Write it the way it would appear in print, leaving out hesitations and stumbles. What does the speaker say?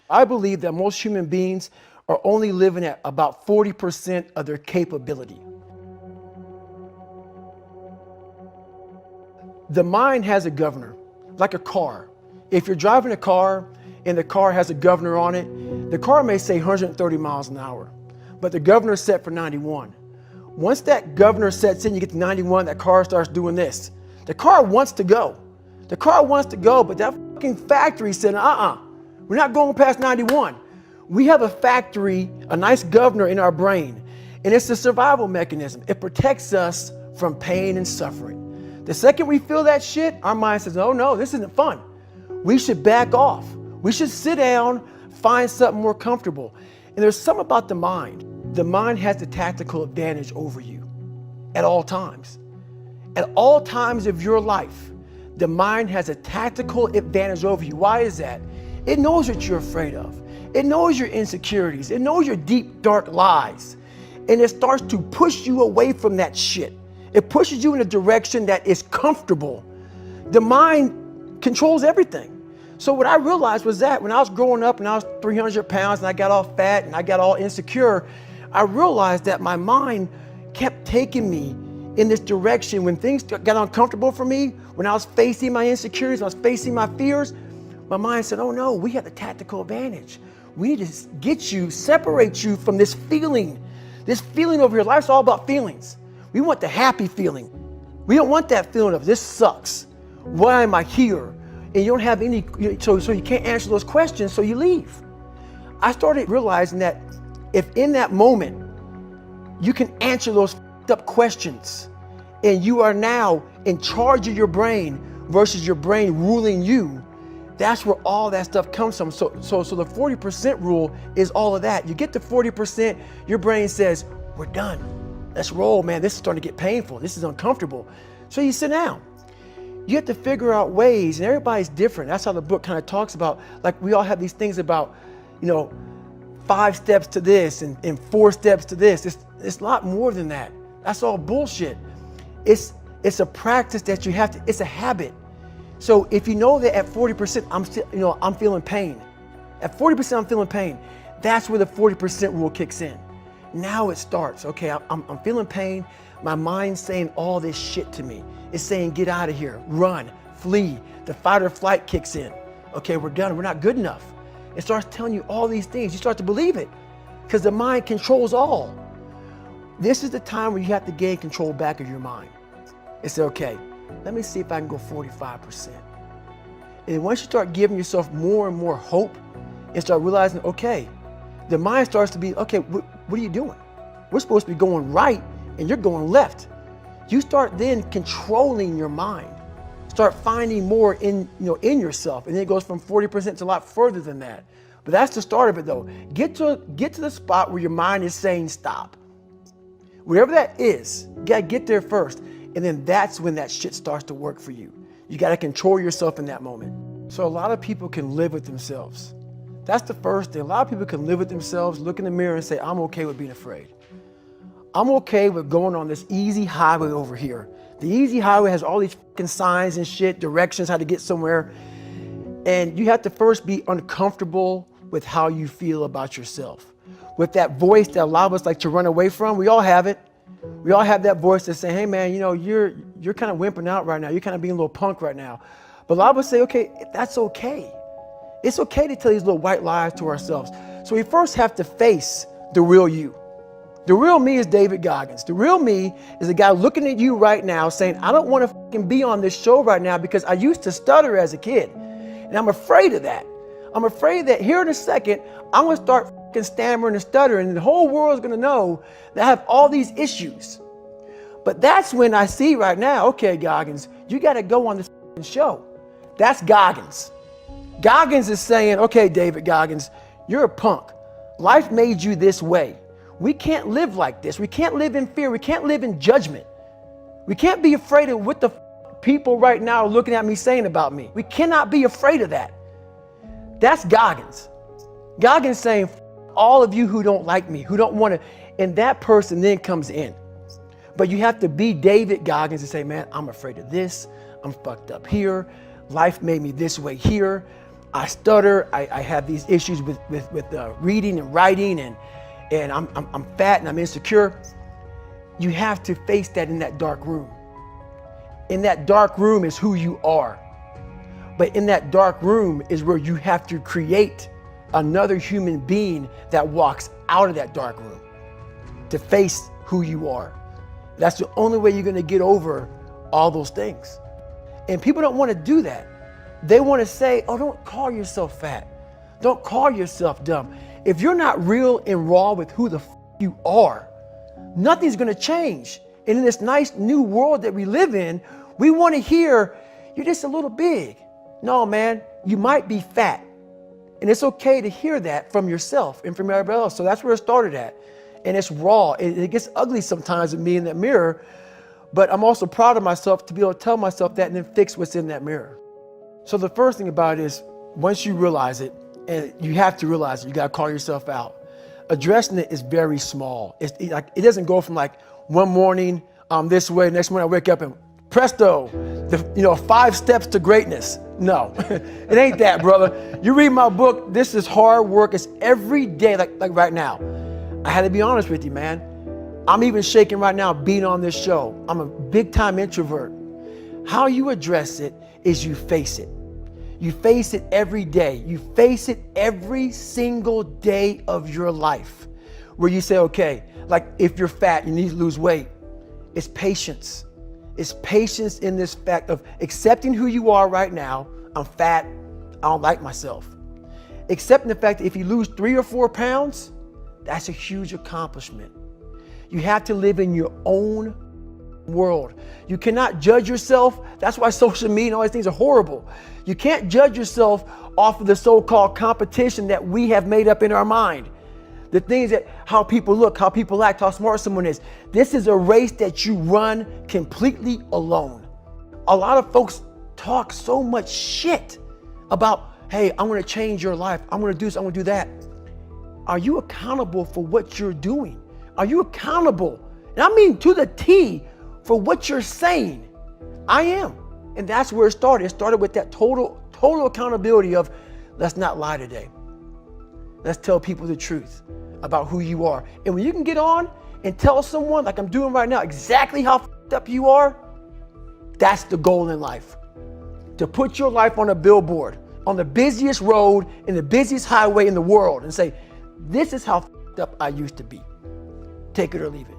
I believe that most human beings are only living at about 40% of their capability. The mind has a governor, like a car. If you're driving a car and the car has a governor on it, the car may say 130 miles an hour, but the governor is set for 91. Once that governor sets in, you get to 91, that car starts doing this. The car wants to go. The car wants to go, but that fucking factory said, we're not going past 91. We have a factory, a nice governor in our brain, and it's a survival mechanism. It protects us from pain and suffering. The second we feel that shit, our mind says, oh no, this isn't fun. We should back off. We should sit down, find something more comfortable. And there's something about the mind. The mind has the tactical advantage over you at all times. At all times of your life, the mind has a tactical advantage over you. Why is that? It knows what you're afraid of. It knows your insecurities. It knows your deep, dark lies. And it starts to push you away from that shit. It pushes you in a direction that is comfortable. The mind controls everything. So what I realized was that when I was growing up and I was 300 pounds and I got all fat and I got all insecure, I realized that my mind kept taking me in this direction. When things got uncomfortable for me, when I was facing my insecurities, I was facing my fears, my mind said, oh no, we have the tactical advantage. We need to get you, separate you from this feeling over here. Life's all about feelings. We want the happy feeling. We don't want that feeling of this sucks. Why am I here? And you don't have any, so you can't answer those questions, so you leave. I started realizing that if in that moment you can answer those up questions and you are now in charge of your brain versus your brain ruling you, that's where all that stuff comes from. So the 40% rule is all of that. You get to 40%, your brain says, we're done. Let's roll, man. This is starting to get painful. This is uncomfortable. So you sit down. You have to figure out ways, and everybody's different. That's how the book kind of talks about, like we all have these things about, 5 steps to this and 4 steps to this. It's a lot more than that. That's all bullshit. It's a practice that you have to, it's a habit. So if you know that at 40%, I'm feeling pain. At 40%, I'm feeling pain. That's where the 40% rule kicks in. Now it starts. Okay, I'm feeling pain. My mind's saying all this shit to me. It's saying, get out of here, run, flee. The fight or flight kicks in. Okay, we're done. We're not good enough. It starts telling you all these things. You start to believe it because the mind controls all. This is the time where you have to gain control back of your mind. It's okay. Let me see if I can go 45%. And once you start giving yourself more and more hope and start realizing, okay, the mind starts to be, okay, what are you doing? We're supposed to be going right and you're going left. You start then controlling your mind. Start finding more in yourself. And then it goes from 40% to a lot further than that. But that's the start of it though. Get to the spot where your mind is saying stop. Wherever that is, you gotta get there first. And then that's when that shit starts to work for you. You gotta control yourself in that moment. So a lot of people can live with themselves. That's the first thing. A lot of people can live with themselves, look in the mirror and say, I'm okay with being afraid. I'm okay with going on this easy highway over here. The easy highway has all these fucking signs and shit, directions, how to get somewhere. And you have to first be uncomfortable with how you feel about yourself. With that voice that a lot of us like to run away from, we all have it. We all have that voice that's saying, hey man, you're kind of wimping out right now. You're kind of being a little punk right now. But a lot of us say, okay, that's okay. It's okay to tell these little white lies to ourselves. So we first have to face the real you. The real me is David Goggins. The real me is a guy looking at you right now saying, I don't want to fucking be on this show right now because I used to stutter as a kid. And I'm afraid of that. I'm afraid that here in a second, I'm going to start fucking stammering and stuttering and the whole world is going to know that I have all these issues. But that's when I see right now, okay, Goggins, you got to go on this fucking show. That's Goggins. Goggins is saying, okay, David Goggins, you're a punk. Life made you this way. We can't live like this. We can't live in fear. We can't live in judgment. We can't be afraid of what the people right now are looking at me saying about me. We cannot be afraid of that. That's Goggins. Goggins saying, all of you who don't like me, who don't want to, and that person then comes in. But you have to be David Goggins and say, man, I'm afraid of this. I'm fucked up here. Life made me this way here. I stutter. I have these issues with reading and writing, and I'm fat and I'm insecure. You have to face that in that dark room. In that dark room is who you are. But in that dark room is where you have to create another human being that walks out of that dark room to face who you are. That's the only way you're going to get over all those things. And people don't want to do that. They want to say, oh, don't call yourself fat. Don't call yourself dumb. If you're not real and raw with who the you are, nothing's going to change. And in this nice new world that we live in, we want to hear, you're just a little big. No, man, you might be fat. And it's okay to hear that from yourself and from everybody else. So that's where it started at. And it's raw. It gets ugly sometimes with me in that mirror. But I'm also proud of myself to be able to tell myself that and then fix what's in that mirror. So the first thing about it is, once you realize it, and you have to realize it, you got to call yourself out. Addressing it is very small. It doesn't go from like one morning this way, next morning I wake up and presto, 5 steps to greatness. No, it ain't that, brother. You read my book, this is hard work. It's every day, like right now. I had to be honest with you, man. I'm even shaking right now being on this show. I'm a big time introvert. How you address it is you face it. You face it every day. You face it every single day of your life, where you say, okay, like if you're fat, you need to lose weight. It's patience. It's patience in this fact of accepting who you are right now. I'm fat. I don't like myself. Accepting the fact that if you lose 3 or 4 pounds, that's a huge accomplishment. You have to live in your own world. You cannot judge yourself. That's why social media and all these things are horrible. You can't judge yourself off of the so-called competition that we have made up in our mind. The things that, how people look, how people act, how smart someone is. This is a race that you run completely alone. A lot of folks talk so much shit about, hey, I'm going to change your life. I'm going to do this. I'm going to do that. Are you accountable for what you're doing? Are you accountable? And I mean to the T for what you're saying. I am. And that's where it started. It started with that total accountability of, let's not lie today. Let's tell people the truth about who you are. And when you can get on and tell someone, like I'm doing right now, exactly how f***ed up you are, that's the goal in life. To put your life on a billboard, on the busiest road, in the busiest highway in the world, and say, this is how f***ed up I used to be. Take it or leave it.